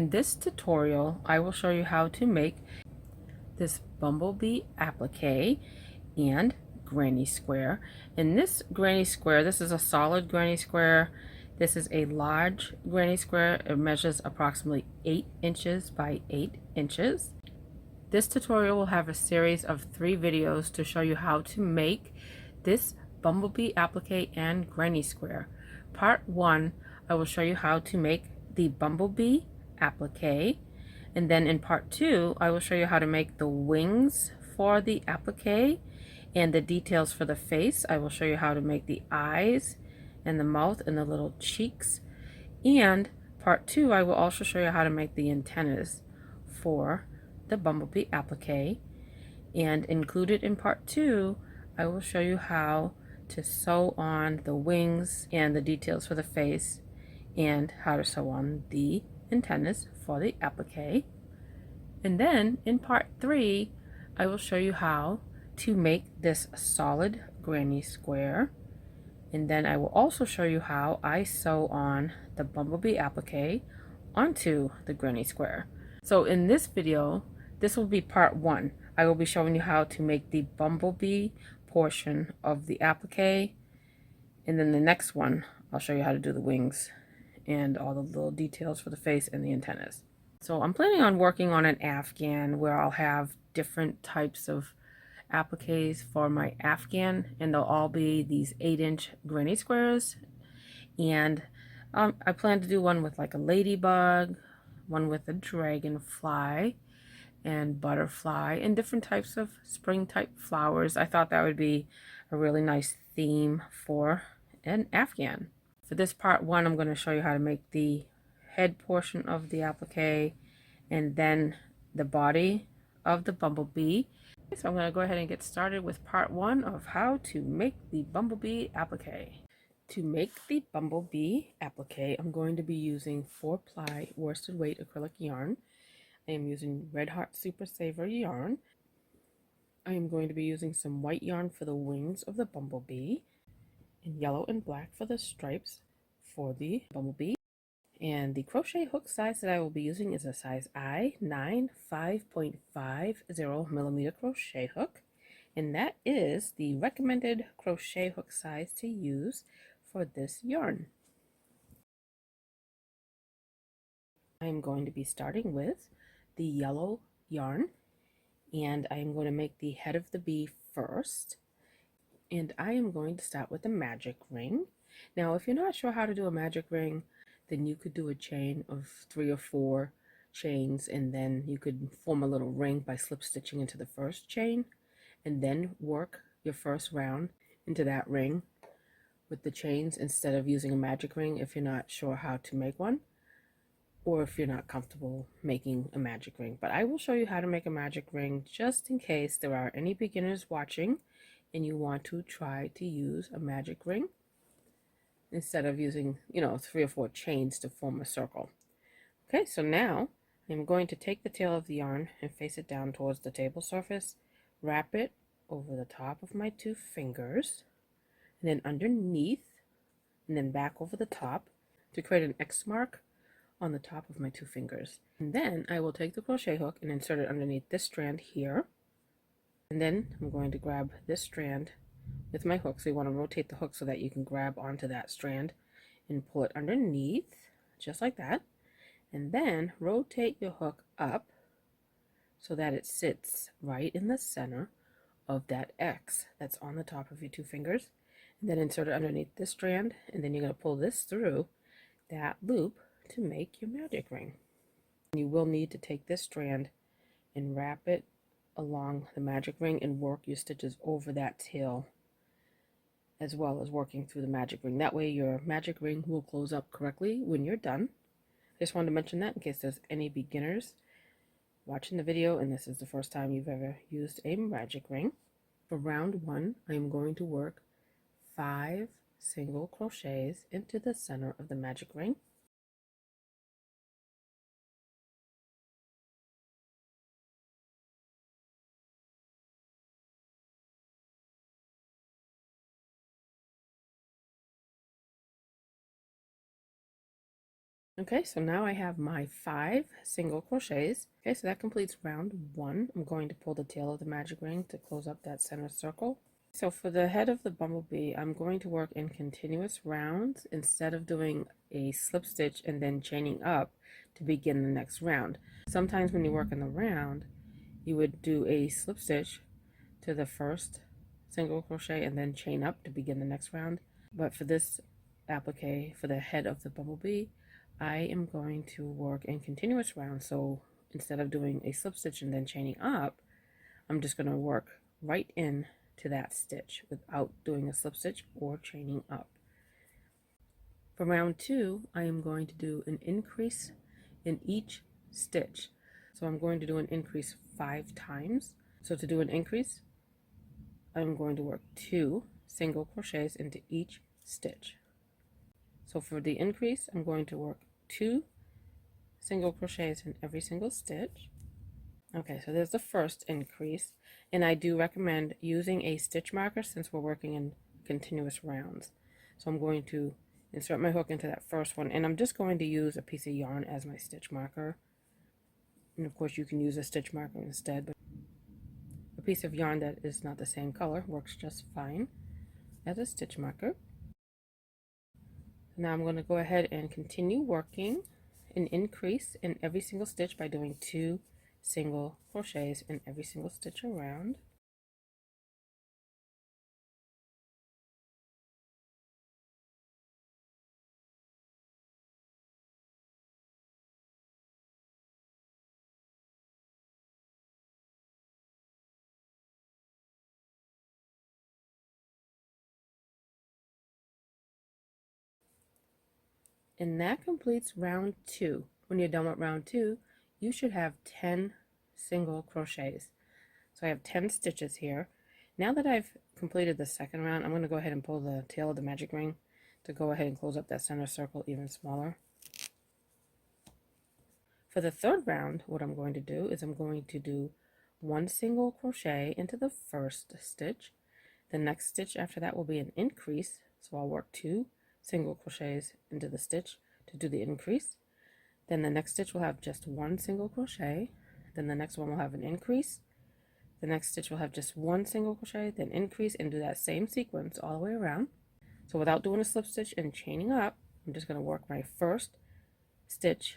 In this tutorial, I will show you how to make this Bumblebee Applique and granny square. In this granny square, this is a solid granny square. This is a large granny square. It measures approximately 8 inches by 8 inches. This tutorial will have a series of 3 videos to show you how to make this Bumblebee Applique and granny square. Part 1, I will show you how to make the Bumblebee Applique, and then in part 2, I will show you how to make the wings for the applique and the details for the face. I will show you how to make the eyes and the mouth and the little cheeks. And part 2, I will also show you how to make the antennas for the Bumblebee Applique. And included in part 2, I will show you how to sew on the wings and the details for the face, and how to sew on the antennas for the applique. And then in part 3, I will show you how to make this solid granny square. And then I will also show you how I sew on the Bumblebee Applique onto the granny square. So in this video, this will be part 1. I will be showing you how to make the Bumblebee portion of the applique. And then the next one, I'll show you how to do the wings and all the little details for the face and the antennas. So I'm planning on working on an Afghan where I'll have different types of appliques for my Afghan, and they'll all be these 8-inch granny squares. And I plan to do one with like a ladybug, one with a dragonfly and butterfly, and different types of spring type flowers. I thought that would be a really nice theme for an Afghan. For this part 1, I'm going to show you how to make the head portion of the applique and then the body of the bumblebee. So I'm going to go ahead and get started with part 1 of how to make the Bumblebee Applique. To make the Bumblebee Applique, I'm going to be using 4-ply worsted weight acrylic yarn. I am using Red Heart Super Saver yarn. I am going to be using some white yarn for the wings of the bumblebee, and yellow and black for the stripes for the bumblebee. And the crochet hook size that I will be using is a size I9 5.50 millimeter crochet hook, and that is the recommended crochet hook size to use for this yarn. I am going to be starting with the yellow yarn, and I am going to make the head of the bee first. And I am going to start with a magic ring. Now, if you're not sure how to do a magic ring, then you could do a chain of 3 or 4 chains, and then you could form a little ring by slip stitching into the first chain, and then work your first round into that ring with the chains instead of using a magic ring if you're not sure how to make one, or if you're not comfortable making a magic ring. But I will show you how to make a magic ring just in case there are any beginners watching and you want to try to use a magic ring instead of using, 3 or 4 chains to form a circle. Okay, so now I'm going to take the tail of the yarn and face it down towards the table surface, wrap it over the top of my 2 fingers, and then underneath, and then back over the top to create an X mark on the top of my 2 fingers. And then I will take the crochet hook and insert it underneath this strand here. And then I'm going to grab this strand with my hook. So you want to rotate the hook so that you can grab onto that strand and pull it underneath, just like that. And then rotate your hook up so that it sits right in the center of that X that's on the top of your 2 fingers. And then insert it underneath this strand, and then you're going to pull this through that loop to make your magic ring. You will need to take this strand and wrap it along the magic ring and work your stitches over that tail, as well as working through the magic ring. That way your magic ring will close up correctly when you're done. I just wanted to mention that in case there's any beginners watching the video and this is the first time you've ever used a magic ring. For round 1, I'm going to work 5 single crochets into the center of the magic ring. Okay, so now I have my 5 single crochets. Okay, so that completes round 1. I'm going to pull the tail of the magic ring to close up that center circle. So for the head of the bumblebee, I'm going to work in continuous rounds instead of doing a slip stitch and then chaining up to begin the next round. Sometimes when you work in the round, you would do a slip stitch to the first single crochet and then chain up to begin the next round. But for this applique, for the head of the bumblebee, I am going to work in continuous rounds. So instead of doing a slip stitch and then chaining up, I'm just going to work right in to that stitch without doing a slip stitch or chaining up. For round 2, I am going to do an increase in each stitch. So I'm going to do an increase 5 times. So to do an increase, I'm going to work 2 single crochets into each stitch. So for the increase, I'm going to work 2 single crochets in every single stitch. Okay, so there's the first increase, and I do recommend using a stitch marker since we're working in continuous rounds. So I'm going to insert my hook into that first one, and I'm just going to use a piece of yarn as my stitch marker. And of course you can use a stitch marker instead, but a piece of yarn that is not the same color works just fine as a stitch marker. Now I'm going to go ahead and continue working an increase in every single stitch by doing 2 single crochets in every single stitch around. And that completes round 2. When you're done with round 2, you should have 10 single crochets. So I have 10 stitches here. Now that I've completed the second round, I'm going to go ahead and pull the tail of the magic ring to go ahead and close up that center circle even smaller. For the third round, what I'm going to do is I'm going to do 1 single crochet into the first stitch. The next stitch after that will be an increase, so I'll work 2 single crochets into the stitch to do the increase. Then the next stitch will have just 1 single crochet. Then the next one will have an increase. The next stitch will have just 1 single crochet, then increase, and do that same sequence all the way around. So without doing a slip stitch and chaining up, I'm just going to work my first stitch,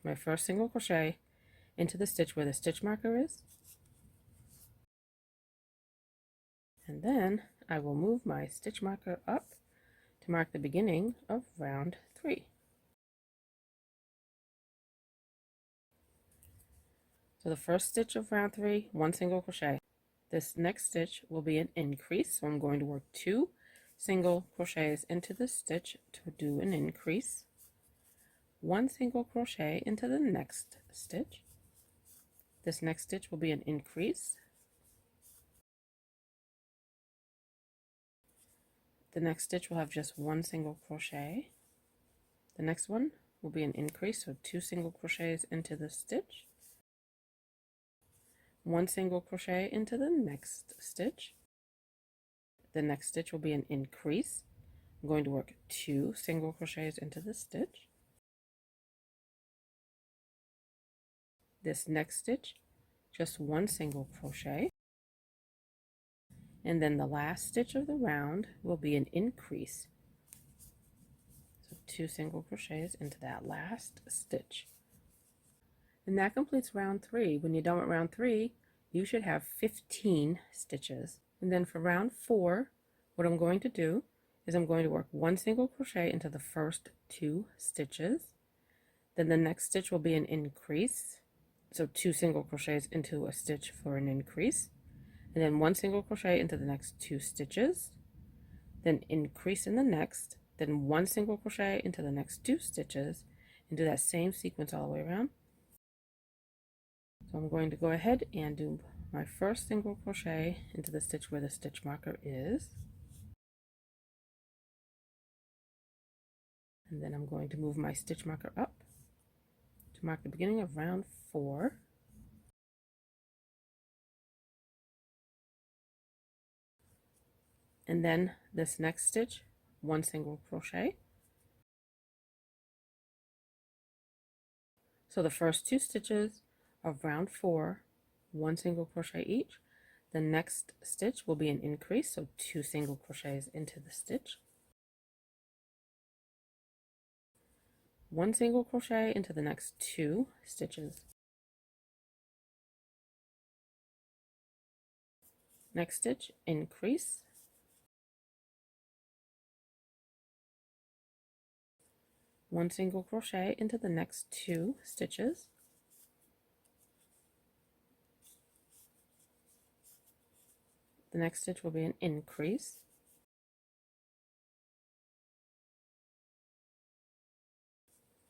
my first single crochet into the stitch where the stitch marker is. And then I will move my stitch marker up to mark the beginning of round 3. So the first stitch of round 3, 1 single crochet. This next stitch will be an increase, so I'm going to work 2 single crochets into the stitch to do an increase. 1 single crochet into the next stitch. This next stitch will be an increase. The next stitch will have just 1 single crochet. The next one will be an increase, so 2 single crochets into the stitch. 1 single crochet into the next stitch. The next stitch will be an increase. I'm going to work 2 single crochets into the stitch. This next stitch, just 1 single crochet. And then the last stitch of the round will be an increase. So 2 single crochets into that last stitch. And that completes round 3. When you're done with round 3, you should have 15 stitches. And then for round 4, what I'm going to do is I'm going to work 1 single crochet into the first 2 stitches. Then the next stitch will be an increase. So 2 single crochets into a stitch for an increase. And then 1 single crochet into the next 2 stitches. Then increase in the next. Then 1 single crochet into the next 2 stitches. And do that same sequence all the way around. So I'm going to go ahead and do my first single crochet into the stitch where the stitch marker is. And then I'm going to move my stitch marker up to mark the beginning of round 4. And then this next stitch, 1 single crochet. So the first 2 stitches of round 4, 1 single crochet each. The next stitch will be an increase, so 2 single crochets into the stitch. 1 single crochet into the next 2 stitches. Next stitch, increase. 1 single crochet into the next 2 stitches. The next stitch will be an increase.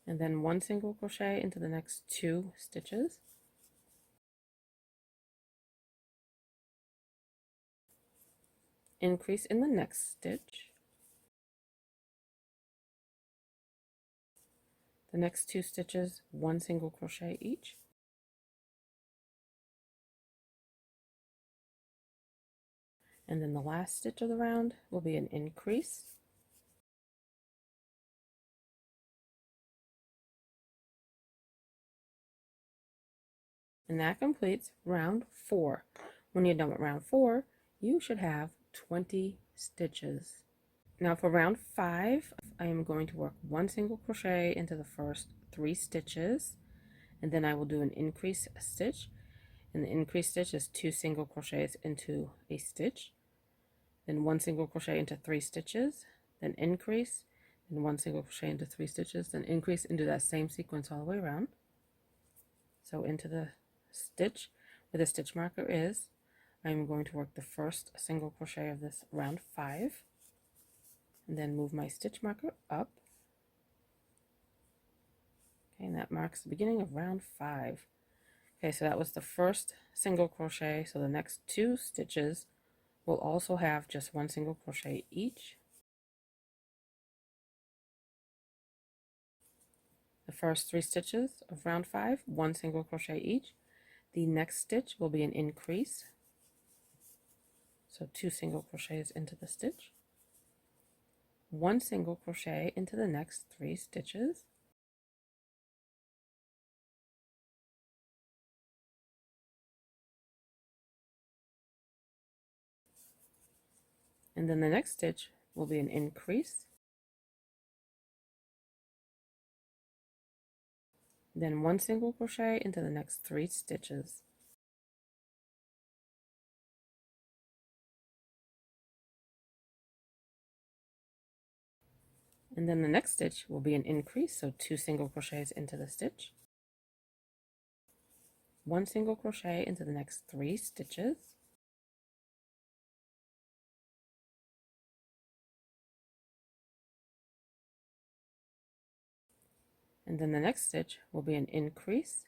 And then 1 single crochet into the next 2 stitches. Increase in the next stitch. The next 2 stitches, 1 single crochet each. And then the last stitch of the round will be an increase. And that completes round 4. When you're done with round 4, you should have 20 stitches. Now for round 5, I am going to work 1 single crochet into the first 3 stitches, and then I will do an increase stitch, and the increase stitch is 2 single crochets into a stitch, then 1 single crochet into 3 stitches, then increase, and 1 single crochet into 3 stitches, then increase, into that same sequence all the way around. So into the stitch where the stitch marker is, I'm going to work the first single crochet of this round 5, and then move my stitch marker up. Okay, and that marks the beginning of round 5. Okay, so that was the first single crochet, so the next 2 stitches will also have just 1 single crochet each. The first 3 stitches of round 5, 1 single crochet each. The next stitch will be an increase, so 2 single crochets into the stitch, 1 single crochet into the next 3 stitches, and then the next stitch will be an increase, then 1 single crochet into the next 3 stitches. And then the next stitch will be an increase, so 2 single crochets into the stitch, 1 single crochet into the next 3 stitches, and then the next stitch will be an increase,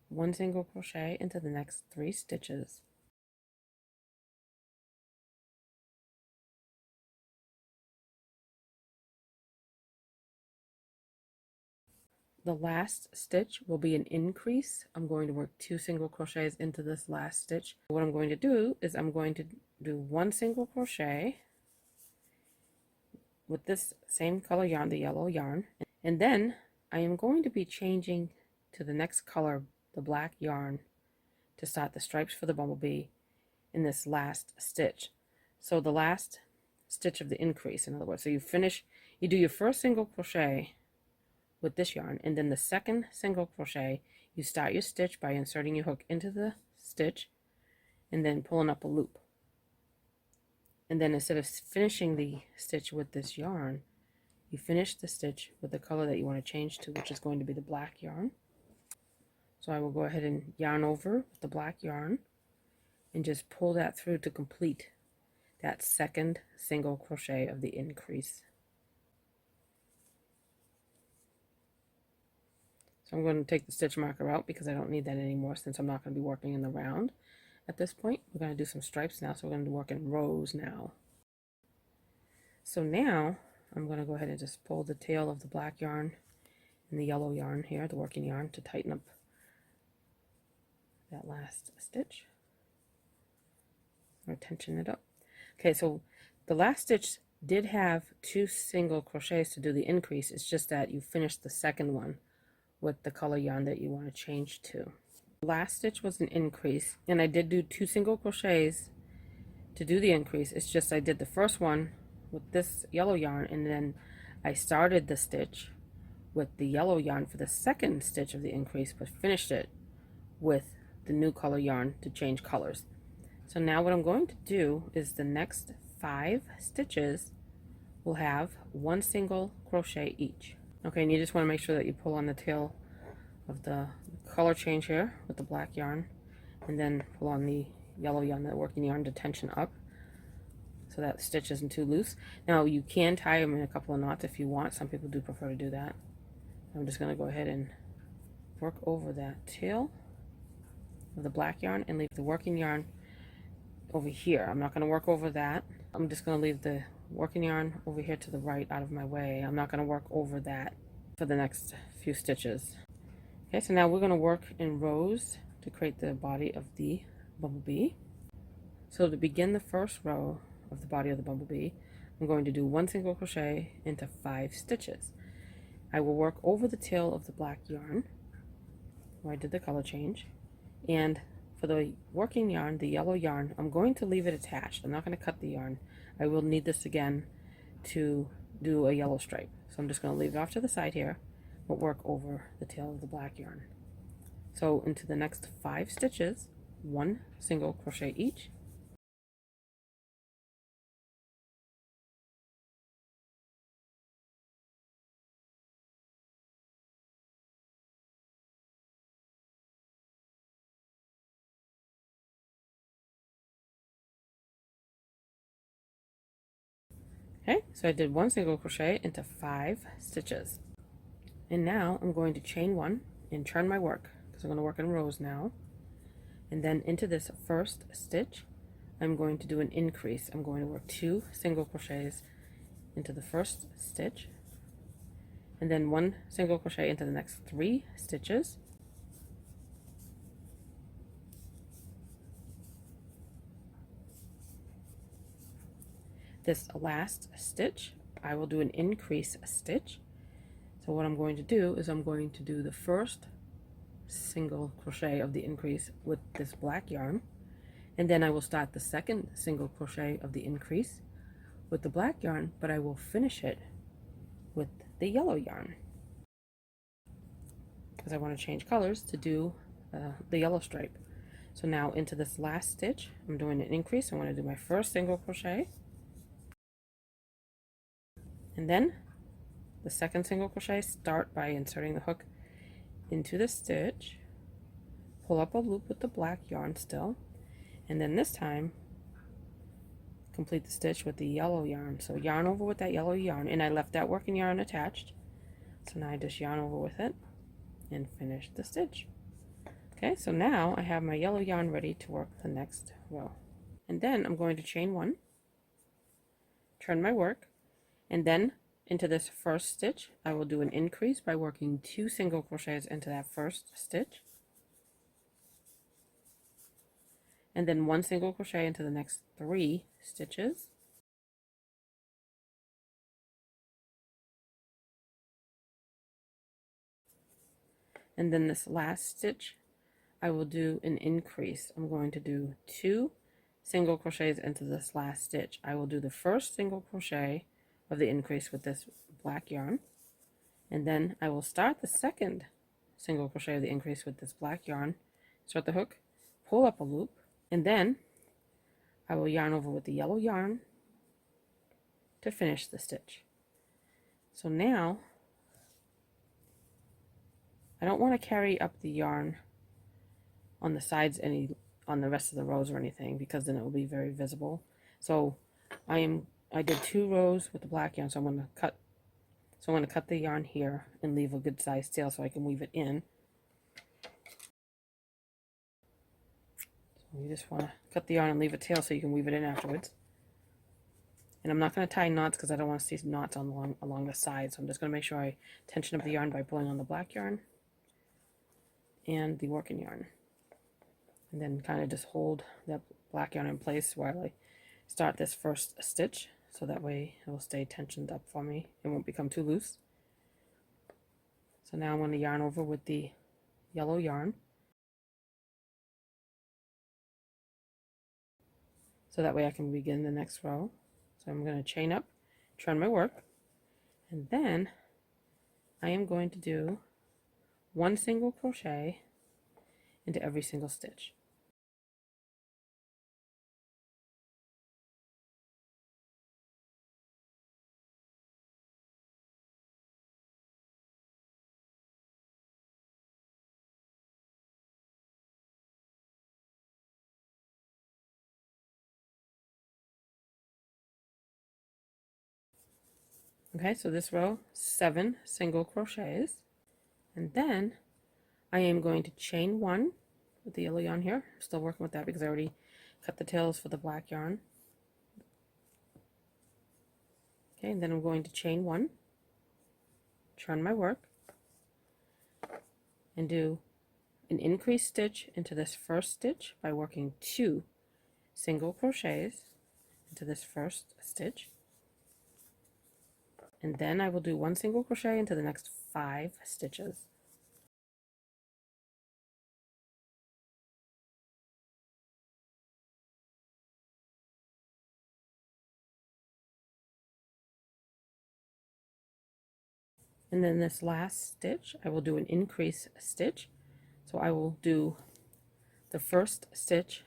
one single crochet into the next 3 stitches. The last stitch will be an increase. I'm going to work 2 single crochets into this last stitch. What I'm going to do is I'm going to do 1 single crochet with this same color yarn, the yellow yarn, and then I am going to be changing to the next color, the black yarn, to start the stripes for the bumblebee in this last stitch. So the last stitch of the increase, in other words, so you do your first single crochet with this yarn, and then the second single crochet, you start your stitch by inserting your hook into the stitch and then pulling up a loop. And then instead of finishing the stitch with this yarn, you finish the stitch with the color that you want to change to, which is going to be the black yarn. So I will go ahead and yarn over with the black yarn and just pull that through to complete that second single crochet of the increase. So I'm going to take the stitch marker out because I don't need that anymore since I'm not going to be working in the round at this point. We're going to do some stripes now, so we're going to work in rows now. So now I'm going to go ahead and just pull the tail of the black yarn and the yellow yarn here, the working yarn, to tighten up that last stitch or tension it up. Okay, so the last stitch did have 2 single crochets to do the increase. It's just that you finished the second one with the color yarn that you want to change to. The last stitch was an increase, and I did do 2 single crochets to do the increase. It's just I did the first one with this yellow yarn, and then I started the stitch with the yellow yarn for the second stitch of the increase, but finished it with the new color yarn to change colors. So now what I'm going to do is the next 5 stitches will have 1 single crochet each. Okay, and you just want to make sure that you pull on the tail of the color change here with the black yarn, and then pull on the yellow yarn, the working yarn, to tension up so that stitch isn't too loose. Now you can tie them in a couple of knots if you want. Some people do prefer to do that. I'm just going to go ahead and work over that tail of the black yarn and leave the working yarn over here. I'm not going to work over that. I'm just going to leave the working yarn over here to the right out of my way. I'm not going to work over that for the next few stitches. Okay, so now we're going to work in rows to create the body of the bumblebee. So to begin the first row of the body of the bumblebee, I'm going to do 1 single crochet into 5 stitches. I will work over the tail of the black yarn where I did the color change, and for the working yarn, the yellow yarn, I'm going to leave it attached. I'm not going to cut the yarn. I will need this again to do a yellow stripe. So I'm just going to leave it off to the side here, but work over the tail of the black yarn. So into the next 5 stitches, 1 single crochet each. Okay, so I did 1 single crochet into 5 stitches. And now I'm going to chain 1 and turn my work, because I'm going to work in rows now. And then into this first stitch, I'm going to do an increase. I'm going to work 2 single crochets into the first stitch, and then 1 single crochet into the next 3 stitches. This last stitch, I will do an increase stitch. So what I'm going to do is I'm going to do the first single crochet of the increase with this black yarn, and then I will start the second single crochet of the increase with the black yarn, but I will finish it with the yellow yarn because I want to change colors to do the yellow stripe. So now into this last stitch, I'm doing an increase. I want to do my first single crochet, and then the second single crochet. Start by inserting the hook into the stitch, pull up a loop with the black yarn still, and then this time complete the stitch with the yellow yarn. So yarn over with that yellow yarn, and I left that working yarn attached, so now I just yarn over with it and finish the stitch. Okay, so now I have my yellow yarn ready to work the next row, and then I'm going to chain 1, turn my work, and then into this first stitch I will do an increase by working 2 single crochets into that first stitch, and then 1 single crochet into the next 3 stitches, and then this last stitch I will do an increase. I'm going to do 2 single crochets into this last stitch. I will do the first single crochet of the increase with this black yarn, and then I will start the second single crochet of the increase with this black yarn, start the hook, pull up a loop, and then I will yarn over with the yellow yarn to finish the stitch. So now I don't want to carry up the yarn on the sides on the rest of the rows or anything, because then it will be very visible. So I did 2 rows with the black yarn, so I'm going to cut the yarn here and leave a good sized tail so I can weave it in. So you just want to cut the yarn and leave a tail so you can weave it in afterwards. And I'm not going to tie knots because I don't want to see knots along the sides. So I'm just going to make sure I tension up the yarn by pulling on the black yarn and the working yarn, and then kind of just hold that black yarn in place while I start this first stitch, so that way it will stay tensioned up for me. It won't become too loose. So now I'm going to yarn over with the yellow yarn, so that way I can begin the next row. So I'm going to chain up, turn my work, and then I am going to do one single crochet into every single stitch. Okay, so this row, 7 single crochets, and then I am going to chain 1 with the yellow yarn here. I'm still working with that because I already cut the tails for the black yarn. Okay, and then I'm going to chain 1, turn my work, and do an increased stitch into this first stitch by working 2 single crochets into this first stitch, and then I will do 1 single crochet into the next 5 stitches. And then this last stitch I will do an increase stitch, so I will do the first stitch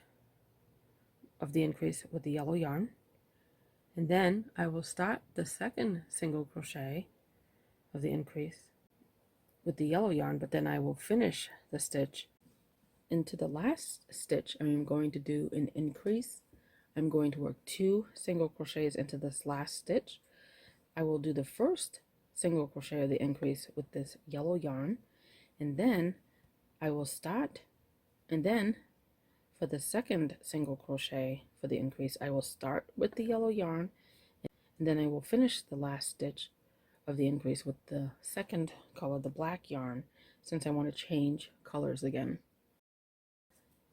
of the increase with the yellow yarn, and then I will start the second single crochet of the increase with the yellow yarn, but then I will finish the stitch into the last stitch. I am going to do an increase. I'm going to work 2 single crochets into this last stitch. I will do the first single crochet of the increase with this yellow yarn, and then I will start, and then for the second single crochet for the increase I will start with the yellow yarn, and then I will finish the last stitch of the increase with the second color, the black yarn, since I want to change colors again.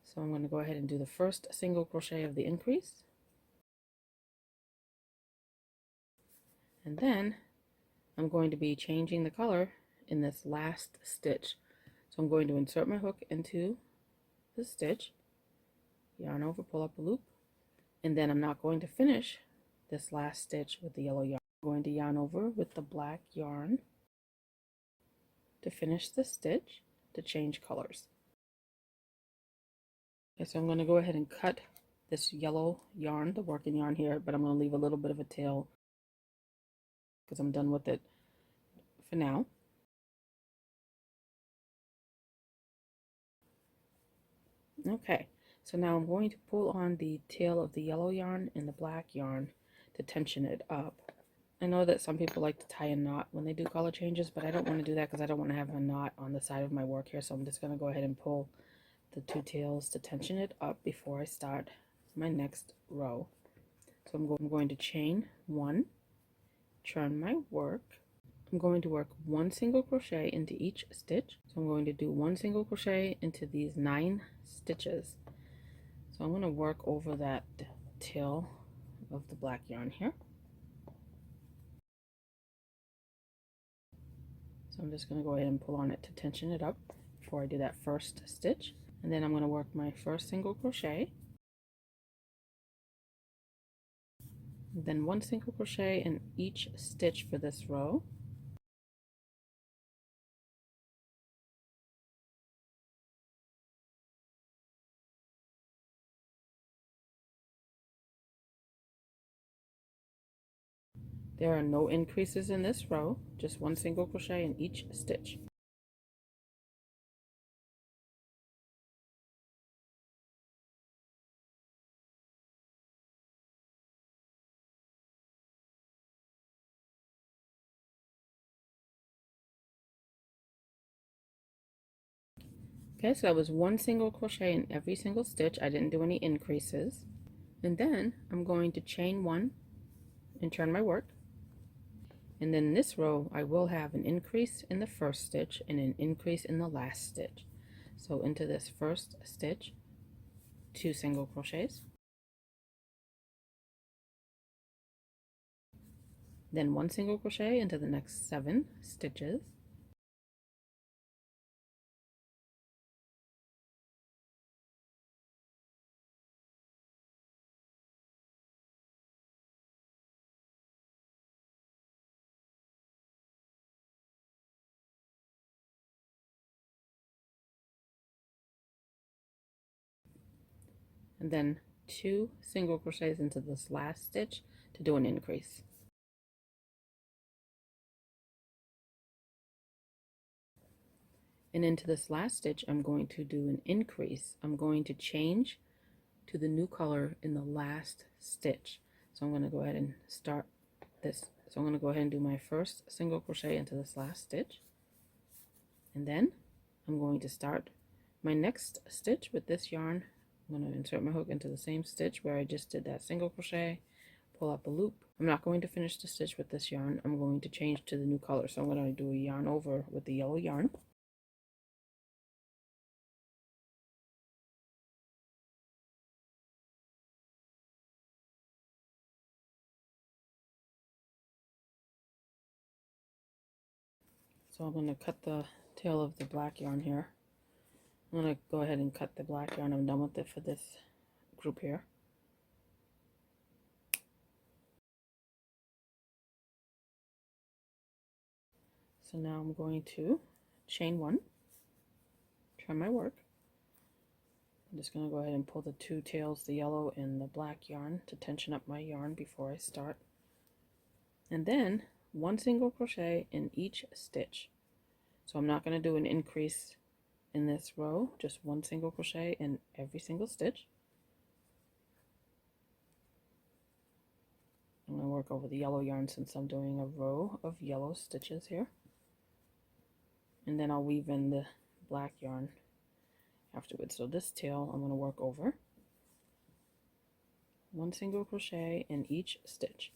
So I'm going to go ahead and do the first single crochet of the increase, and then I'm going to be changing the color in this last stitch. So I'm going to insert my hook into the stitch, yarn over, pull up a loop, and then I'm not going to finish this last stitch with the yellow yarn. I'm going to yarn over with the black yarn to finish the stitch to change colors. Okay, so I'm going to go ahead and cut this yellow yarn, the working yarn here, but I'm going to leave a little bit of a tail because I'm done with it for now. Okay, so now I'm going to pull on the tail of the yellow yarn and the black yarn to tension it up. I know that some people like to tie a knot when they do color changes, but I don't want to do that because I don't want to have a knot on the side of my work here, so I'm just going to go ahead and pull the 2 tails to tension it up before I start my next row. So I'm going to chain 1, turn my work. I'm going to work 1 single crochet into each stitch. So I'm going to do 1 single crochet into these 9 stitches. So I'm going to work over that tail of the black yarn here. So I'm just going to go ahead and pull on it to tension it up before I do that first stitch. And then I'm going to work my first single crochet, then 1 single crochet in each stitch for this row. There are no increases in this row, just 1 single crochet in each stitch. Okay, so that was 1 single crochet in every single stitch. I didn't do any increases. And then I'm going to chain 1 and turn my work. And then in this row I will have an increase in the first stitch and an increase in the last stitch. So into this first stitch, 2 single crochets, then 1 single crochet into the next 7 stitches, and then 2 single crochets into this last stitch to do an increase. And into this last stitch, I'm going to do an increase. I'm going to change to the new color in the last stitch. So I'm going to go ahead and start this. So I'm going to go ahead and do my first single crochet into this last stitch. And then I'm going to start my next stitch with this yarn. I'm going to insert my hook into the same stitch where I just did that single crochet, pull up a loop. I'm not going to finish the stitch with this yarn. I'm going to change to the new color. So I'm going to do a yarn over with the yellow yarn. So I'm going to cut the tail of the black yarn here. I'm going to go ahead and cut the black yarn. I'm done with it for this group here. So now I'm going to chain 1, try my work. I'm just going to go ahead and pull the 2 tails, the yellow and the black yarn, to tension up my yarn before I start. And then 1 single crochet in each stitch. So I'm not going to do an increase in this row, just 1 single crochet in every single stitch. I'm going to work over the yellow yarn since I'm doing a row of yellow stitches here. And then I'll weave in the black yarn afterwards. So this tail I'm going to work over 1 single crochet in each stitch.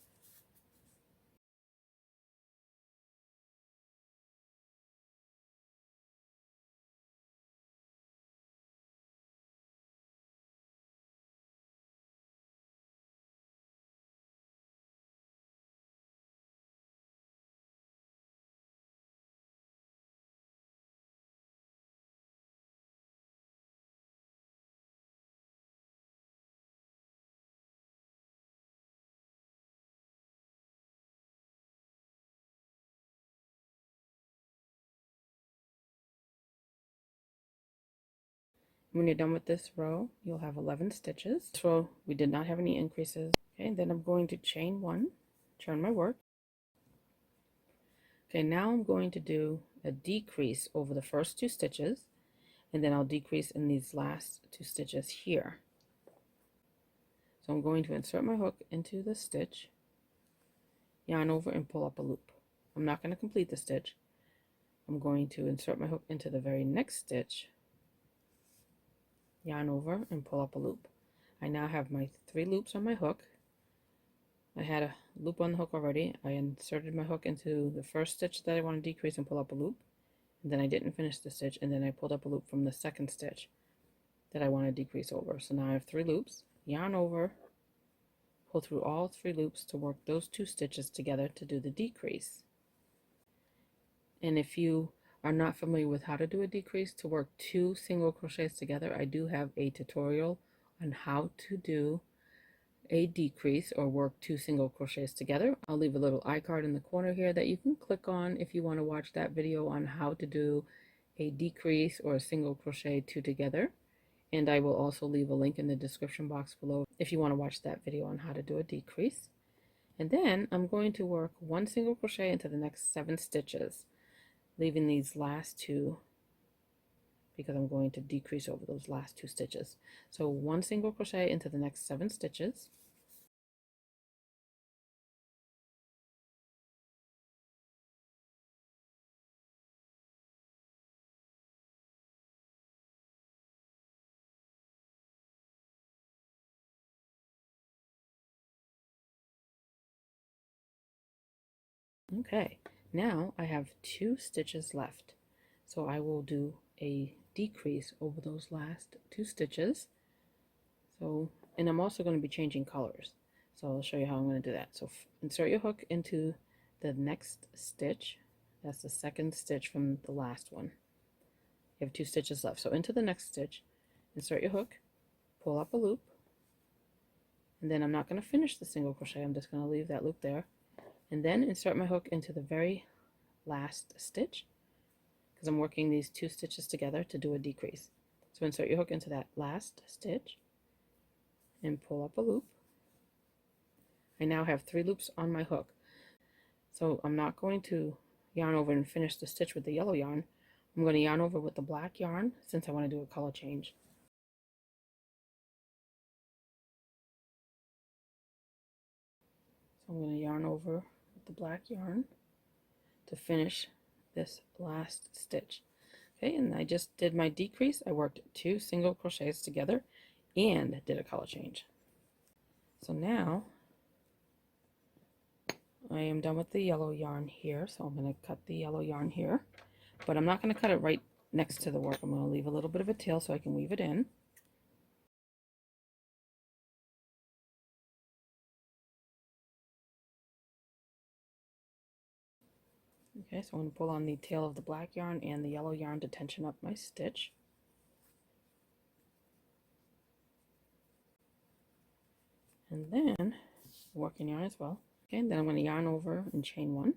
When you're done with this row, you'll have 11 stitches. This row, we did not have any increases. Okay, then I'm going to chain 1, turn my work. Okay, now I'm going to do a decrease over the first 2 stitches, and then I'll decrease in these last 2 stitches here. So I'm going to insert my hook into the stitch, yarn over and pull up a loop. I'm not going to complete the stitch. I'm going to insert my hook into the very next stitch, yarn over and pull up a loop. I now have my 3 loops on my hook. I had a loop on the hook already. I inserted my hook into the first stitch that I want to decrease and pull up a loop, and then I didn't finish the stitch, and then I pulled up a loop from the second stitch that I want to decrease over. So now I have 3 loops, yarn over, pull through all 3 loops to work those 2 stitches together to do the decrease. And if you are not familiar with how to do a decrease, to work 2 single crochets together, I do have a tutorial on how to do a decrease or work 2 single crochets together. I'll leave a little iCard in the corner here that you can click on if you want to watch that video on how to do a decrease or a single crochet 2 together. And I will also leave a link in the description box below if you want to watch that video on how to do a decrease. And then I'm going to work 1 single crochet into the next 7 stitches, leaving these last 2 because I'm going to decrease over those last 2 stitches. So 1 single crochet into the next 7 stitches. Okay, now I have 2 stitches left, so I will do a decrease over those last 2 stitches. So, and I'm also going to be changing colors. So I'll show you how I'm going to do that. So insert your hook into the next stitch. That's the second stitch from the last one. You have 2 stitches left. So into the next stitch, insert your hook, pull up a loop, and then I'm not going to finish the single crochet. I'm just going to leave that loop there. And then insert my hook into the very last stitch, because I'm working these 2 stitches together to do a decrease. So insert your hook into that last stitch and pull up a loop. I now have 3 loops on my hook. So I'm not going to yarn over and finish the stitch with the yellow yarn. I'm going to yarn over with the black yarn since I want to do a color change. So I'm going to yarn over with the black yarn to finish this last stitch. Okay, and I just did my decrease. I worked 2 single crochets together and did a color change. So now I am done with the yellow yarn here, so I'm going to cut the yellow yarn here, but I'm not going to cut it right next to the work. I'm going to leave a little bit of a tail so I can weave it in. Okay, so I'm going to pull on the tail of the black yarn and the yellow yarn to tension up my stitch. And then working yarn as well. Okay, and then I'm going to yarn over and chain 1.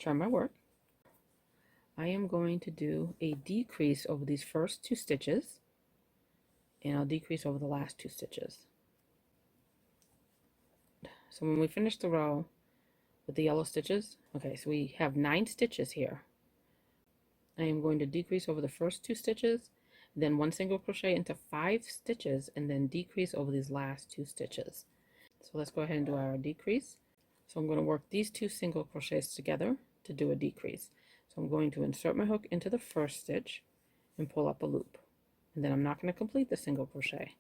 Turn my work. I am going to do a decrease over these first 2 stitches, and I'll decrease over the last 2 stitches. So when we finish the row with the yellow stitches, okay, so we have 9 stitches here. I am going to decrease over the first 2 stitches, then 1 single crochet into 5 stitches, and then decrease over these last 2 stitches. So let's go ahead and do our decrease. So I'm going to work these 2 single crochets together to do a decrease. So I'm going to insert my hook into the first stitch and pull up a loop. And then I'm not going to complete the single crochet.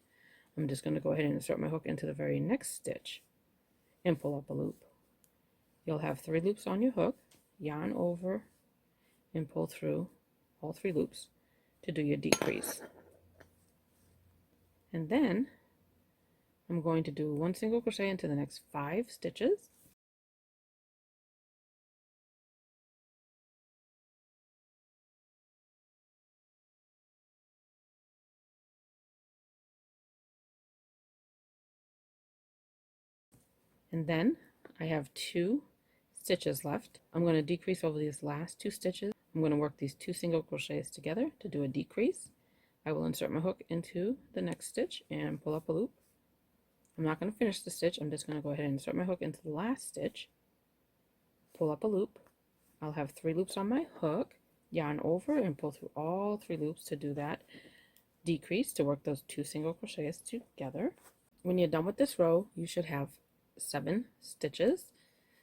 I'm just going to go ahead and insert my hook into the very next stitch and pull up a loop. You'll have 3 loops on your hook. Yarn over and pull through all 3 loops to do your decrease. And then I'm going to do 1 single crochet into the next 5 stitches. And then I have 2 stitches left. I'm going to decrease over these last 2 stitches. I'm going to work these 2 single crochets together to do a decrease. I will insert my hook into the next stitch and pull up a loop. I'm not going to finish the stitch. I'm just going to go ahead and insert my hook into the last stitch, pull up a loop. I'll have 3 loops on my hook, yarn over and pull through all 3 loops to do that decrease, to work those 2 single crochets together. When you're done with this row, you should have 7 stitches.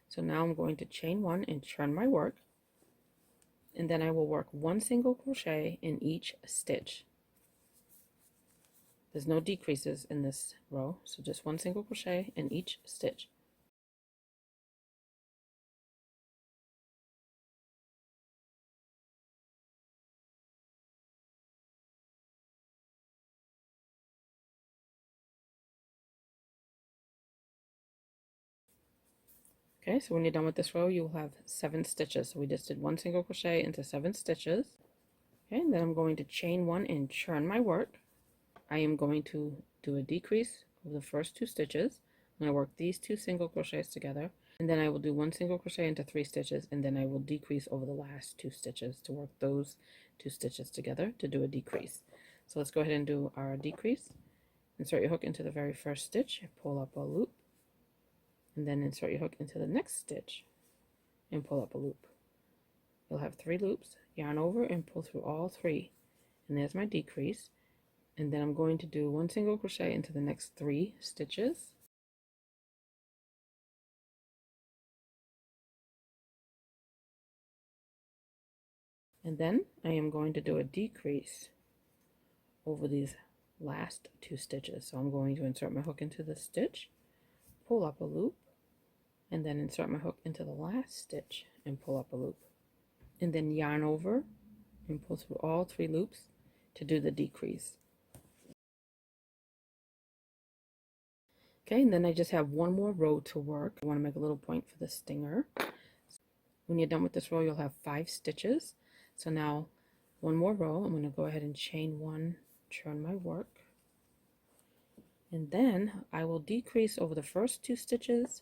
So now I'm going to chain 1 and turn my work, and then I will work 1 single crochet in each stitch. There's no decreases in this row, so just 1 single crochet in each stitch. Okay, so when you're done with this row, you will have 7 stitches. So we just did 1 single crochet into 7 stitches. Okay, and then I'm going to chain 1 and turn my work. I am going to do a decrease of the first 2 stitches. I'm going to work these 2 single crochets together, and then I will do 1 single crochet into 3 stitches, and then I will decrease over the last 2 stitches to work those 2 stitches together to do a decrease. So let's go ahead and do our decrease. Insert your hook into the very first stitch, pull up a loop, and then insert your hook into the next stitch and pull up a loop. You'll have 3 loops, yarn over and pull through all 3, and there's my decrease. And then I'm going to do 1 single crochet into the next 3 stitches, and then I am going to do a decrease over these last 2 stitches. So I'm going to insert my hook into the stitch, pull up a loop, and then insert my hook into the last stitch and pull up a loop, and then yarn over and pull through all 3 loops to do the decrease. Okay, and then I just have one more row to work. I want to make a little point for the stinger. When you're done with this row, you'll have 5 stitches. So now one more row. I'm going to go ahead and chain 1, turn my work, and then I will decrease over the first 2 stitches,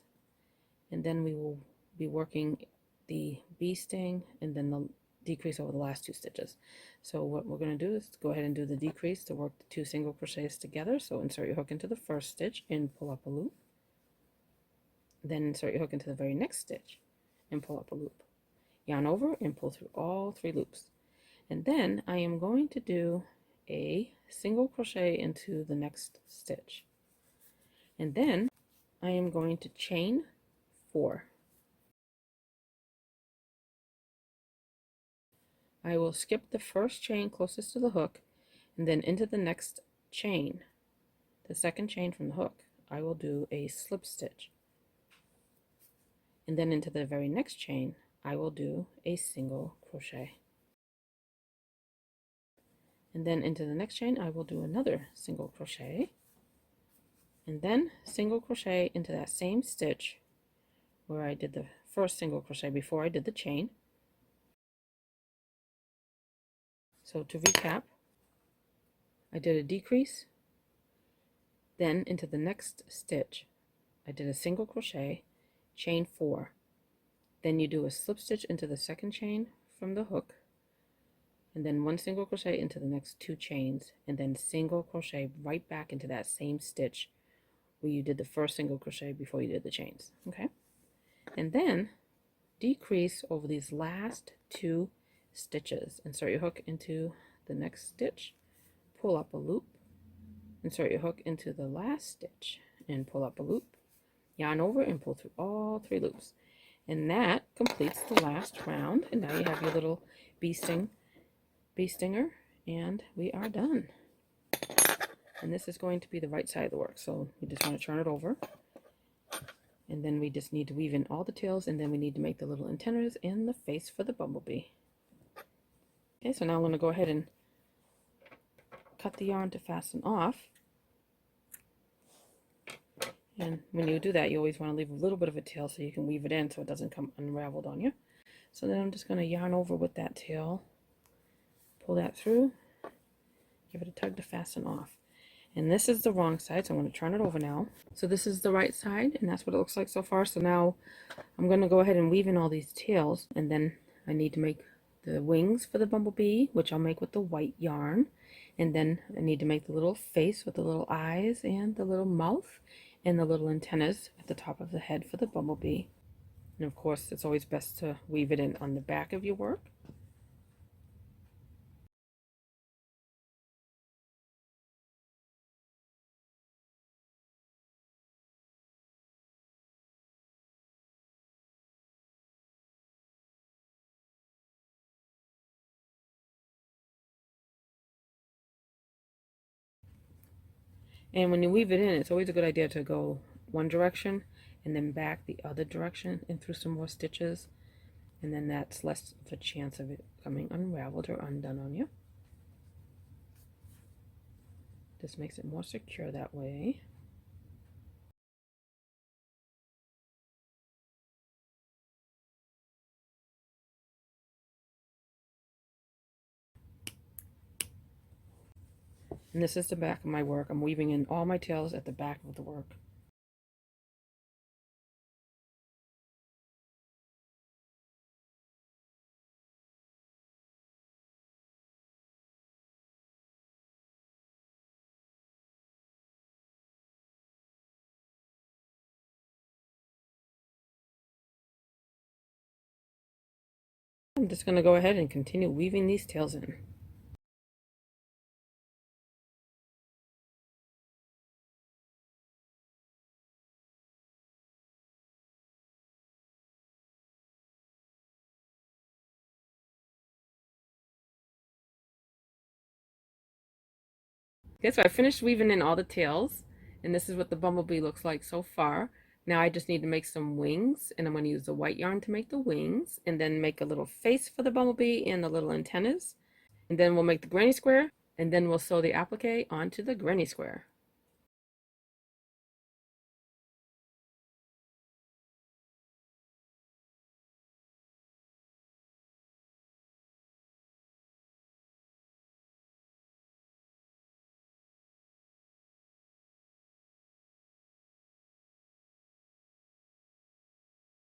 and then we will be working the bee sting and then the decrease over the last 2 stitches. So what we're going to do is go ahead and do the decrease to work the 2 single crochets together. So insert your hook into the first stitch and pull up a loop, then insert your hook into the very next stitch and pull up a loop, yarn over and pull through all 3 loops, and then I am going to do a single crochet into the next stitch, and then I am going to chain 4. I will skip the first chain closest to the hook, and then into the next chain, the second chain from the hook, I will do a slip stitch, and then into the very next chain I will do a single crochet, and then into the next chain I will do another single crochet, and then single crochet into that same stitch where I did the first single crochet before I did the chain. So to recap, I did a decrease, then into the next stitch I did a single crochet, chain 4, then you do a slip stitch into the second chain from the hook, and then 1 single crochet into the next 2 chains, and then single crochet right back into that same stitch where you did the first single crochet before you did the chains. Okay, and then decrease over these last 2 stitches. Insert your hook into the next stitch, pull up a loop, insert your hook into the last stitch and pull up a loop, yarn over and pull through all 3 loops, and that completes the last round. And now you have your little bee stinger, and we are done. And this is going to be the right side of the work, so you just want to turn it over, and then we just need to weave in all the tails, and then we need to make the little antennas and the face for the bumblebee. Okay, so now I'm going to go ahead and cut the yarn to fasten off. And when you do that, you always want to leave a little bit of a tail so you can weave it in so it doesn't come unraveled on you. So then I'm just going to yarn over with that tail, pull that through, give it a tug to fasten off. And this is the wrong side, so I'm going to turn it over now. So this is the right side, and that's what it looks like so far. So now I'm going to go ahead and weave in all these tails, and then I need to make the wings for the bumblebee, which I'll make with the white yarn. And then I need to make the little face with the little eyes and the little mouth and the little antennas at the top of the head for the bumblebee. And of course, it's always best to weave it in on the back of your work. And when you weave it in, it's always a good idea to go one direction and then back the other direction and through some more stitches, and then that's less of a chance of it coming unraveled or undone on you. Just makes it more secure that way. And this is the back of my work. I'm weaving in all my tails at the back of the work. I'm just going to go ahead and continue weaving these tails in. Okay, so I finished weaving in all the tails, and this is what the bumblebee looks like so far. Now I just need to make some wings, and I'm going to use the white yarn to make the wings, and then make a little face for the bumblebee and the little antennas. And then we'll make the granny square, and then we'll sew the applique onto the granny square.